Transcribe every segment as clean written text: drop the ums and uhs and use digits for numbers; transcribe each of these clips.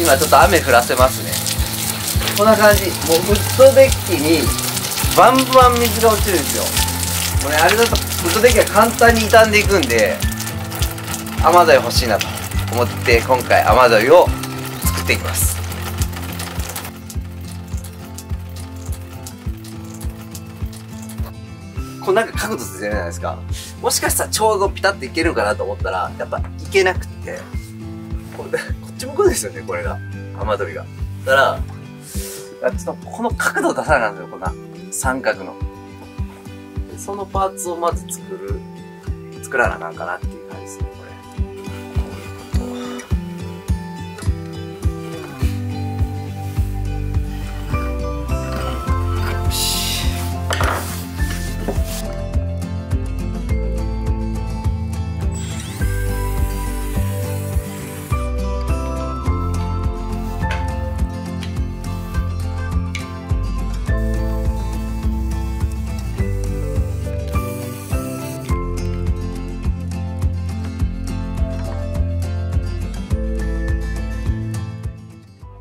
今ちょっと雨降らせますね。こんな感じ。もうウッドデッキにバンバン水が落ちるんですよ。もうね、あれだとウッドデッキが簡単に傷んでいくんで、雨どい欲しいなと思って今回雨どいを作っていきます。こうなんか角度ついてるじゃないですか。もしかしたらちょうどピタッといけるかなと思ったら、やっぱいけなくて、こっち向くんですよね、これが。雨どいが。だから、ちょっとこの角度を出さなかったんですよ、こんな三角の。そのパーツをまず作らなあかんかなっていう感じですね、これ。よし。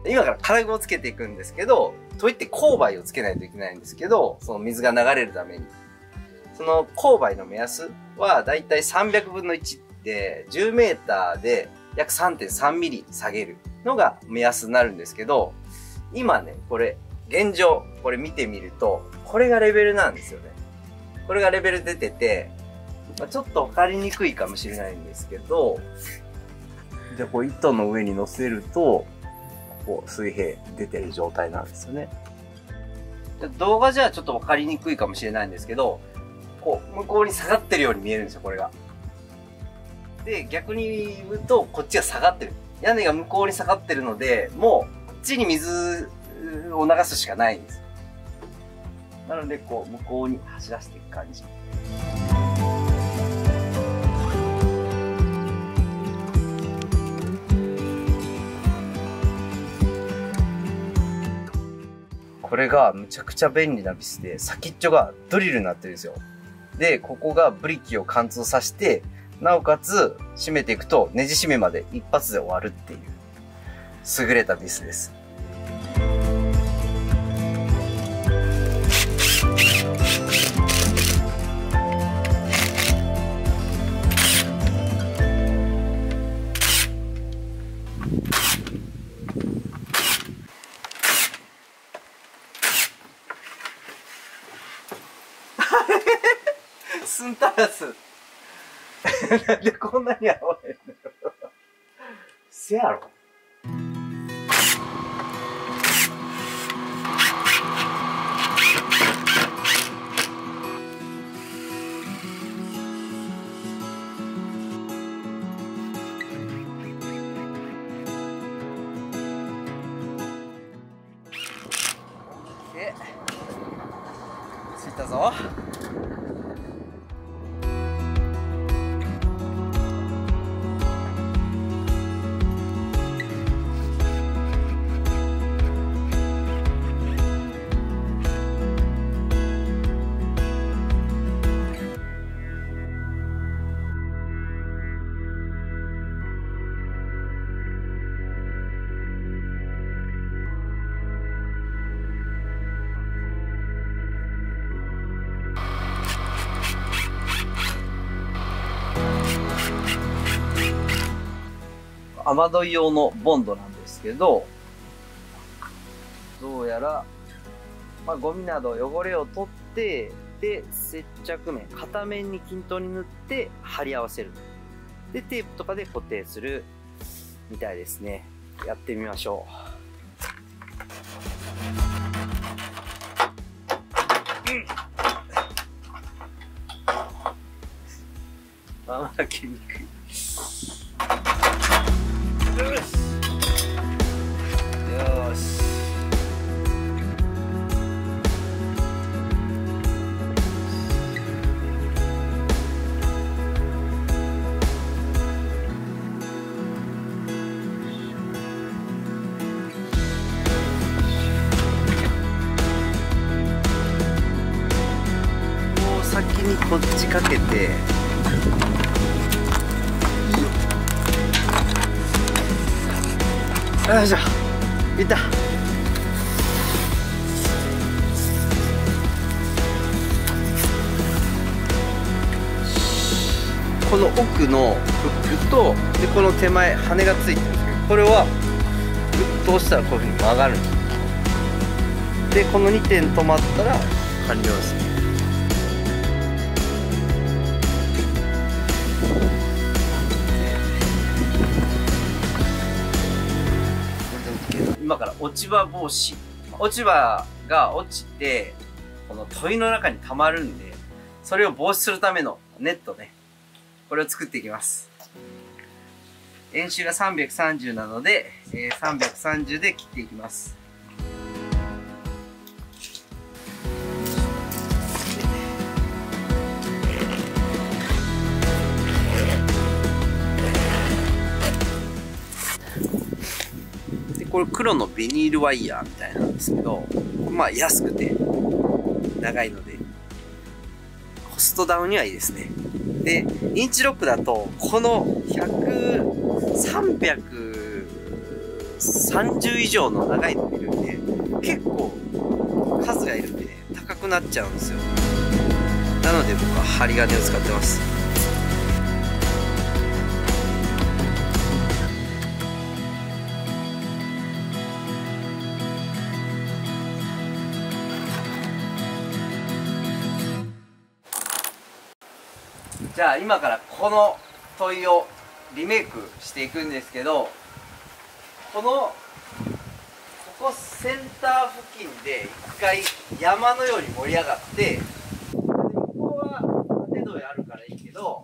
今から金具をつけていくんですけど、といって勾配をつけないといけないんですけど、その水が流れるために。その勾配の目安はだいたい300分の1で、10メーターで約 3.3 ミリ下げるのが目安になるんですけど、今ね、これ、現状、これ見てみると、これがレベルなんですよね。これがレベル出てて、ちょっと分かりにくいかもしれないんですけど、で、こう糸の上に乗せると、こう水平出てる状態なんですよね。動画じゃちょっと分かりにくいかもしれないんですけど、こう向こうに下がってるように見えるんですよ、これが。で、逆に言うと、こっちが下がってる。屋根が向こうに下がってるので、もう、こっちに水を流すしかないんです。なので、こう、向こうに走らせていく感じ。これがむちゃくちゃ便利なビスで、先っちょがドリルになってるんですよ。で、ここがブリキを貫通させて、なおかつ締めていくとネジ締めまで一発で終わるっていう優れたビスです。スンタラス。なんでこんなに合わへんのよ。せやろ。で、着いたぞ。雨どい用のボンドなんですけど、どうやら、ゴミなど汚れを取って、で、接着面、片面に均等に塗って貼り合わせる。で、テープとかで固定するみたいですね。やってみましょう。まあ切りにくい。よし。もう先にこっちかけて。よいしょ、いった。この奥のフックと、でこの手前羽がついてるんですけど、これはグッと押したらこういうふうに曲がるんです。でこの2点止まったら完了ですね。今から落ち葉防止、落ち葉が落ちてこの問いの中に溜まるんで、それを防止するためのネットね、これを作っていきます。円周が330なので、330で切っていきます。これ黒のビニールワイヤーみたいなんですけど、まあ安くて長いのでコストダウンにはいいですね。でインチロックだとこの330以上の長いのがいるんで、結構数がいるんでね、高くなっちゃうんですよ。なので僕は針金を使ってます。じゃあ今からこの問いをリメイクしていくんですけど、ここセンター付近で一回山のように盛り上がって、向こうは縦問いあるからいいけど、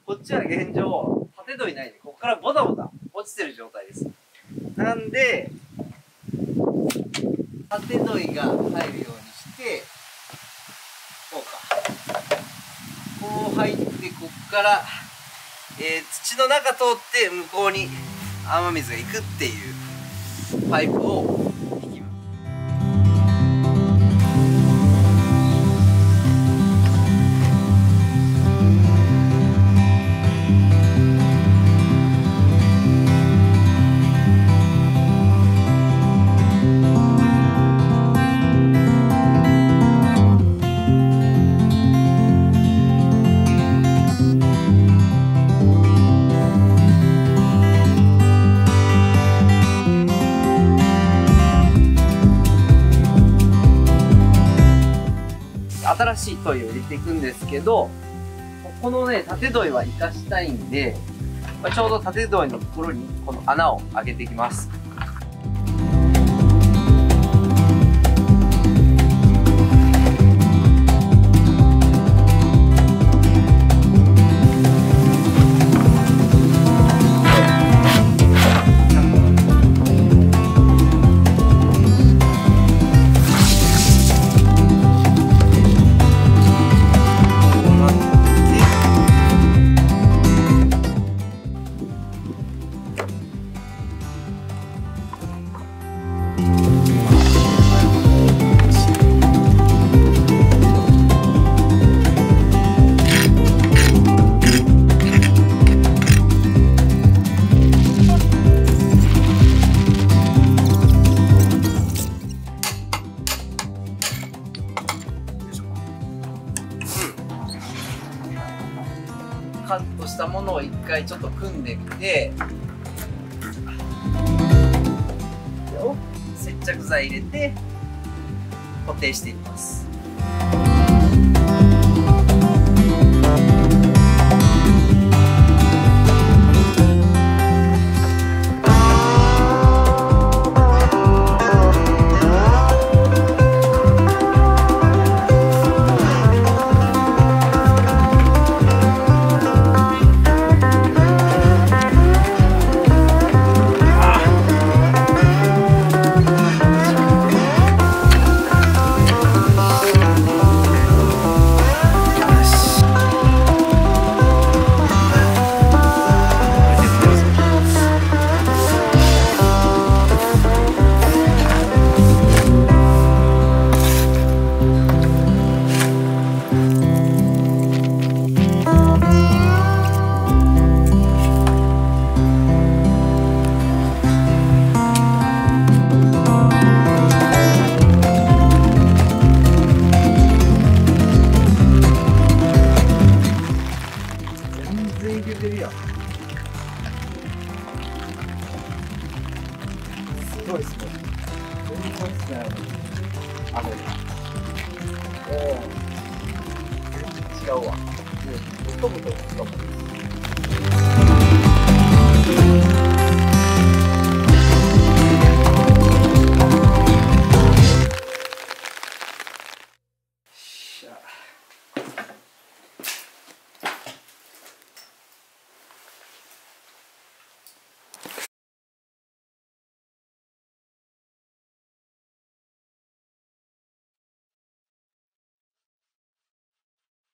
こっちは現状縦問いないんで、ここからボタボタ落ちてる状態です。なんで縦問いが入るようにして、こうか、こう入って、こっから、土の中通って向こうに雨水が行くっていうパイプを引きます。新しい問いを入れていくんですけど、ここのね、縦問いは活かしたいんで、ちょうど縦問いのところにこの穴を開けていきます。カットしたものを一回ちょっと組んでみて、接着剤入れて固定していきます。全然少ない。あ、そうだ。おー。違うわ。もともとしかも。